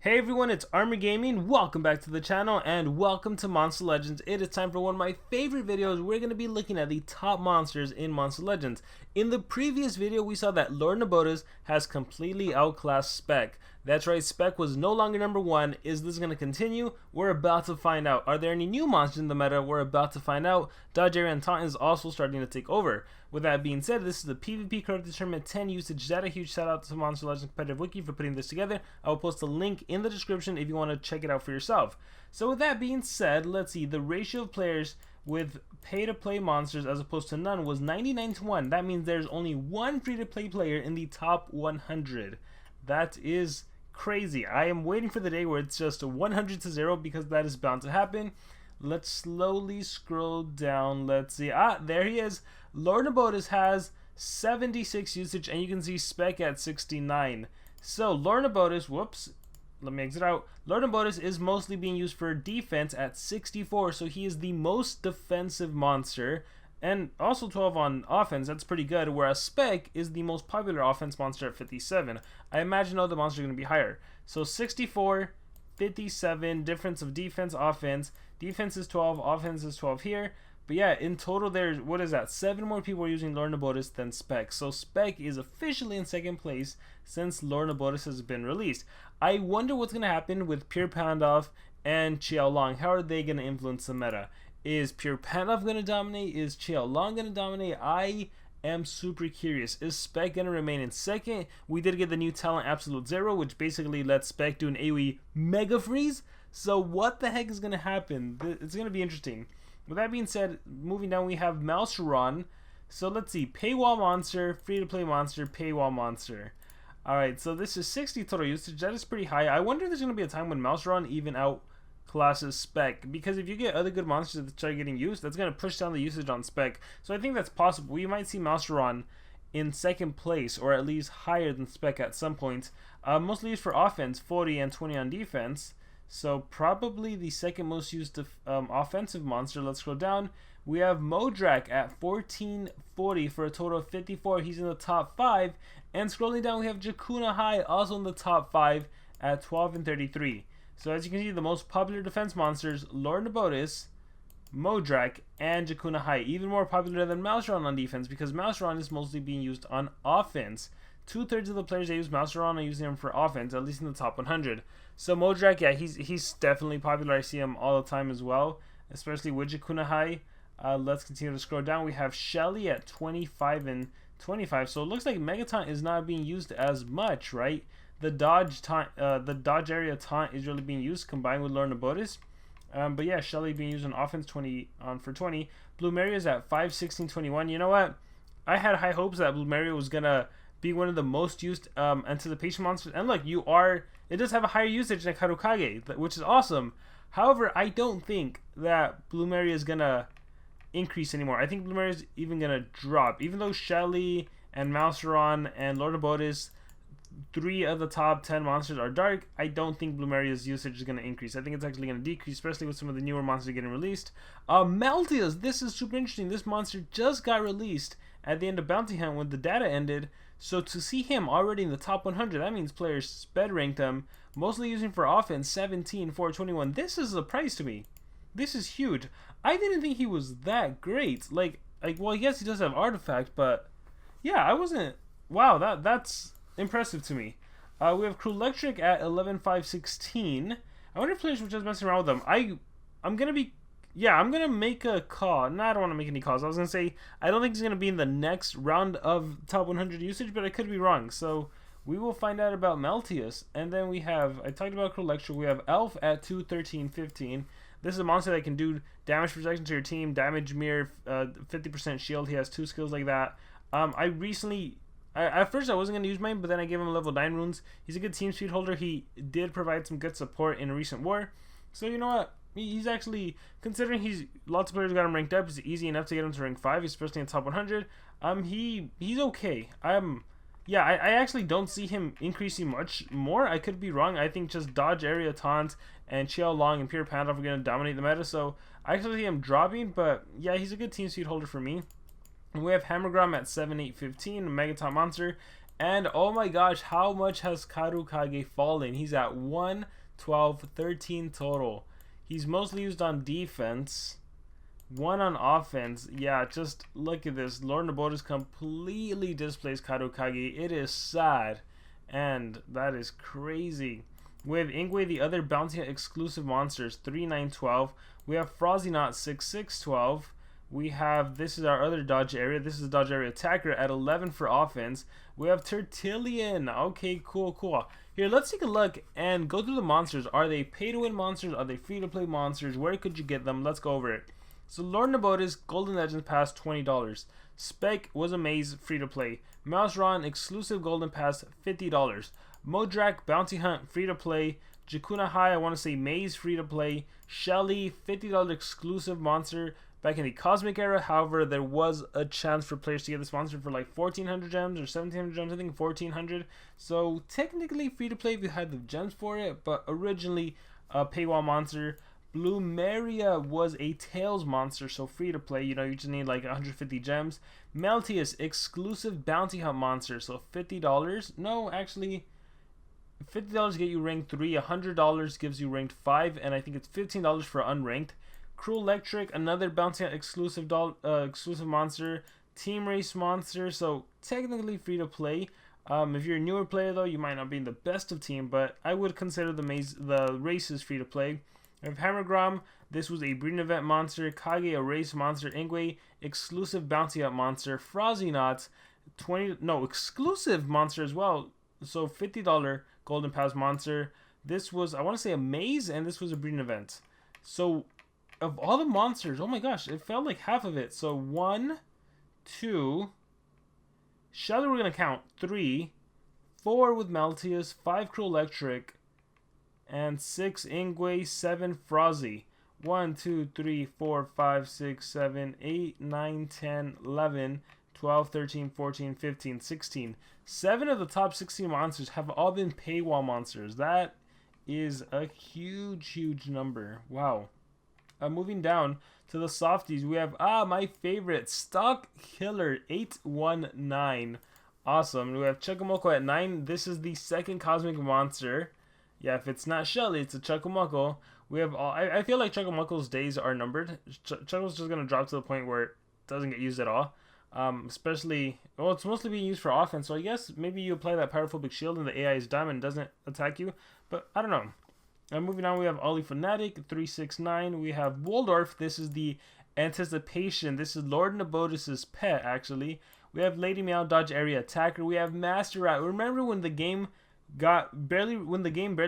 Hey everyone, it's Armor Gaming. Welcome back to the channel and welcome to Monster Legends. It is time for one of my favorite videos. We're going to be looking at the top monsters in Monster Legends. In the previous video, we saw that Lord Nabotis has completely outclassed Spec. That's right, Spec was no longer number one. Is this going to continue? We're about to find out. Are there any new monsters in the meta? We're about to find out. Dodge Area and Taunt is also starting to take over. With that being said, this is the PvP Corrupted Tournament 10 usage data. Huge shout out to Monster Legends Competitive Wiki for putting this together. I will post a link in the description if you want to check it out for yourself. So with that being said, let's see. The ratio of players with pay-to-play monsters as opposed to none was 99-1. That means there's only one free-to-play player in the top 100. That is crazy. I am waiting for the day where it's just 100-0 because that is bound to happen. Let's slowly scroll down. Let's see. There he is. Lord Nabotis has 76 usage, and you can see Spec at 69. So Lord Nabotis, whoops, let me exit out. Lord Nabotis is mostly being used for defense at 64, so he is the most defensive monster, and also 12 on offense. That's pretty good, whereas Spec is the most popular offense monster at 57. I imagine other monsters are going to be higher. So 64, 57, difference of defense, offense. Defense is 12, offense is 12 here. But yeah, in total there's, what is that, 7 more people are using Lord Nabotis than Spec. So Spec is officially in second place since Lord Nabotis has been released. I wonder what's going to happen with Pure Pandoff and Qiaolong. How are they going to influence the meta? Is Pure Pandoff going to dominate? Is Qiaolong going to dominate? I am super curious. Is Spec going to remain in second? We did get the new talent Absolute Zero, which basically lets Spec do an AoE Mega Freeze. So what the heck is going to happen? It's going to be interesting. With that being said, moving down, we have Malceron. So let's see, paywall monster, free-to-play monster, paywall monster. Alright, so this is 60 total usage. That is pretty high. I wonder if there's going to be a time when Malceron even outclasses Spec. Because if you get other good monsters that start getting used, that's going to push down the usage on Spec. So I think that's possible. We might see Malceron in second place, or at least higher than Spec at some point. Mostly used for offense, 40 and 20 on defense. So probably the second most used offensive monster. Let's scroll down. We have Modrak at 1440 for a total of 54. He's in the top 5. And scrolling down, we have Jakuna High also in the top 5 at 12 and 33. So as you can see, the most popular defense monsters, Lord Nabotis, Modrak, and Jakuna High. Even more popular than Malceron on defense because Malceron is mostly being used on offense. 2/3 of the players that use Malceron are using him for offense, at least in the top 100. So Modrak, yeah, he's definitely popular. I see him all the time as well, especially with Jakuna High. Let's continue to scroll down. We have Shelly at 25 and 25. So it looks like Megaton is not being used as much, right? The dodge area taunt is really being used combined with Lord Nabotis. But yeah, Shelly being used on offense 20 for 20. Bloomeria is at 5, 16, 21. You know what? I had high hopes that Bloomeria was gonna be one of the most used anticipation monsters. And look, it does have a higher usage than Karukage, which is awesome. However, I don't think that Bloomeria is gonna increase anymore. I think Bloomeria is even gonna drop. Even though Shelly and Malceron and Lord Nabotis, 3 of the top 10 monsters are dark, I don't think Bloomeria's usage is gonna increase. I think it's actually gonna decrease, especially with some of the newer monsters getting released. Melteus, this is super interesting. This monster just got released at the end of Bounty Hunt when the data ended. So to see him already in the top 100, that means players sped ranked him, mostly using for offense 17, 4, 21. This is a surprise to me. This is huge. I didn't think he was that great. Like well, yes, he does have artifact, but yeah, I wasn't. Wow, that's impressive to me. We have Crewlectric at 11, 5, 16. I wonder if players were just messing around with them. I'm gonna make a call. No, I don't want to make any calls. I was gonna say I don't think he's gonna be in the next round of top 100 usage, but I could be wrong. So we will find out about Melteus. And then we have, I talked about Crewlectric. We have Elf at 2, 13, 15. This is a monster that can do damage protection to your team, damage mirror, 50% shield. He has 2 skills like that. At first I wasn't going to use mine, but then I gave him level 9 runes. He's a good team speed holder. He did provide some good support in a recent war. So you know what? He's actually, considering lots of players got him ranked up, it's easy enough to get him to rank 5, especially in top 100. He's okay. Yeah, I actually don't see him increasing much more. I could be wrong. I think just dodge area taunt and Qiaolong and Pure Pandoff are going to dominate the meta. So I actually see him dropping, but yeah, he's a good team speed holder for me. And we have Hammergrom at 7, 8, 15, a Megaton monster. And oh my gosh, how much has Karukage fallen? He's at 1, 12, 13 total. He's mostly used on defense, 1 on offense. Yeah, just look at this. Lord Nabotas completely displaced Karukage. It is sad, and that is crazy. We have Ingwe, the other bounty exclusive monsters, 3, 9, 12. We have Frozzynaut, 6, 6, 12. We have, this is our other dodge area. This is a dodge area attacker at 11 for offense. We have Tertillion. Okay, cool, cool. Here, let's take a look and go through the monsters. Are they pay-to-win monsters? Are they free-to-play monsters? Where could you get them? Let's go over it. So, Lord Nabotas, Golden Legends Pass, $20. Spec was a maze, free-to-play. Mouse Ron, exclusive Golden Pass, $50. Modrak, Bounty Hunt, free-to-play. Jakuna High, I want to say maze, free-to-play. Shelly, $50 exclusive monster back in the Cosmic Era. However, there was a chance for players to get this monster for like 1,400 gems or 1,700 gems. I think 1,400. So technically free to play if you had the gems for it, but originally a paywall monster. Bloomeria was a Tails monster, so free to play. You know, you just need like 150 gems. Melteus, exclusive bounty hunt monster, so $50. No, actually, $50 get you rank 3. $100 gives you ranked 5, and I think it's $15 for unranked. Cruel Electric, another bounty exclusive exclusive monster, team race monster, so technically free to play. If you're a newer player though, you might not be in the best of team, but I would consider the races free to play. We have Hammergrom, this was a breeding event monster. Kage, a race monster. Ingwe, exclusive bounty hunt monster. Frozzynaut, exclusive monster as well, so $50 golden pass monster. This was, I want to say, a maze, and this was a breeding event. So of all the monsters, oh my gosh, it felt like half of it. So 1, 2, Shelly we're going to count, 3, 4 with Melteus, 5 Cruel Electric, and 6 Ingwe, 7 Frozzy. 1, 2, 3, 4, 5, 6, 7, 8, 9, 10, 11, 12, 13, 14, 15, 16. 7 of the top 16 monsters have all been paywall monsters. That is a huge, huge number. Wow. Moving down to the softies, we have my favorite, Stock Killer 819. Awesome. We have Chuckamoko at 9. This is the second cosmic monster. Yeah, if it's not Shelly, it's a Chuckamoko. We have all. I feel like Chuckamoko's days are numbered. Chuckamoko's just gonna drop to the point where it doesn't get used at all. Especially, well, it's mostly being used for offense. So I guess maybe you apply that Powerphobic Shield and the AI is dumb and doesn't attack you. But I don't know. Moving on, we have Ollie Fanatic, 369. We have Waldorf. This is the Anticipation. This is Lord Nabotas' pet, actually. We have Lady Meow, Dodge Area Attacker. We have Master Rat. Remember when the game barely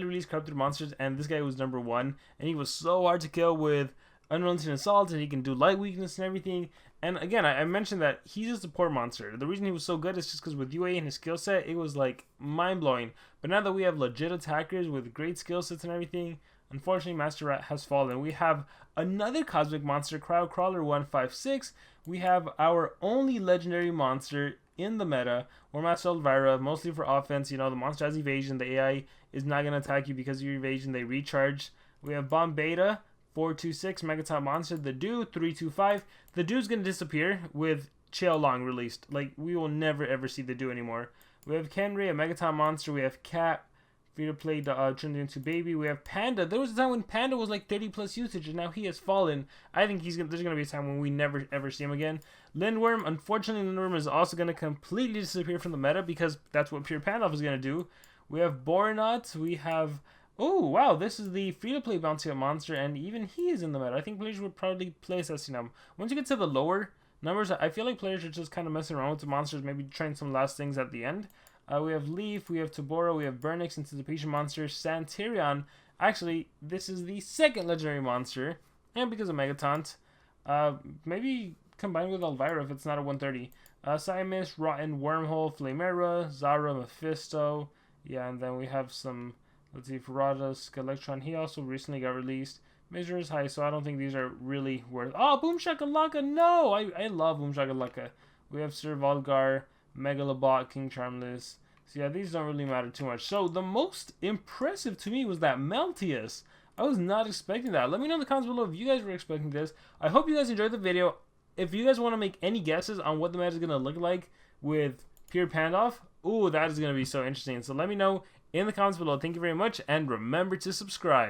released Corrupted Monsters, and this guy was number 1, and he was so hard to kill with Unrelenting Assault, and he can do Light Weakness and everything. And again, I mentioned that he's a support monster. The reason he was so good is just because with UA and his skill set, it was like mind-blowing. But now that we have legit attackers with great skill sets and everything, unfortunately Master Rat has fallen. We have another cosmic monster, Cryo Crawler 156. We have our only legendary monster in the meta, Warmaster Elvira, mostly for offense. You know, the monster has evasion. The AI is not going to attack you because of your evasion. They recharge. We have Bomb Beta, 426, Megaton Monster. The Do, 325. The Do's going to disappear with Chael Long released. Like, we will never ever see the Do anymore. We have Kenray, a Megaton Monster. We have Cat, free to play, turned into Baby. We have Panda. There was a time when Panda was like 30 plus usage, and now he has fallen. I think there's going to be a time when we never ever see him again. Lindworm, unfortunately, Lindworm is also going to completely disappear from the meta because that's what Pure Pandoff is going to do. We have Boronot. We have, oh wow, this is the free to play bounty monster, and even he is in the meta. I think players would probably play assessing him. Once you get to the lower numbers, I feel like players are just kind of messing around with the monsters, maybe trying some last things at the end. We have Leaf, we have Tabora, we have Burnix, Anticipation Monster, Santirion. Actually, this is the second legendary monster, and because of Megataunt, maybe combined with Elvira if it's not a 130. Siamis, Rotten, Wormhole, Flamera, Zara, Mephisto. Yeah, and then we have some, let's see, Ferrada, Skelectron. He also recently got released. Measure is high, so I don't think these are really worth. Oh, Boom Shakalaka! No! I love Boom Shakalaka. We have Sir Volgar, Megalobot, King Charmless. So yeah, these don't really matter too much. So the most impressive to me was that Melteus. I was not expecting that. Let me know in the comments below if you guys were expecting this. I hope you guys enjoyed the video. If you guys want to make any guesses on what the meta is going to look like with Pure Pandoff, Ooh, that is going to be so interesting. So let me know in the comments below. Thank you very much, and remember to subscribe.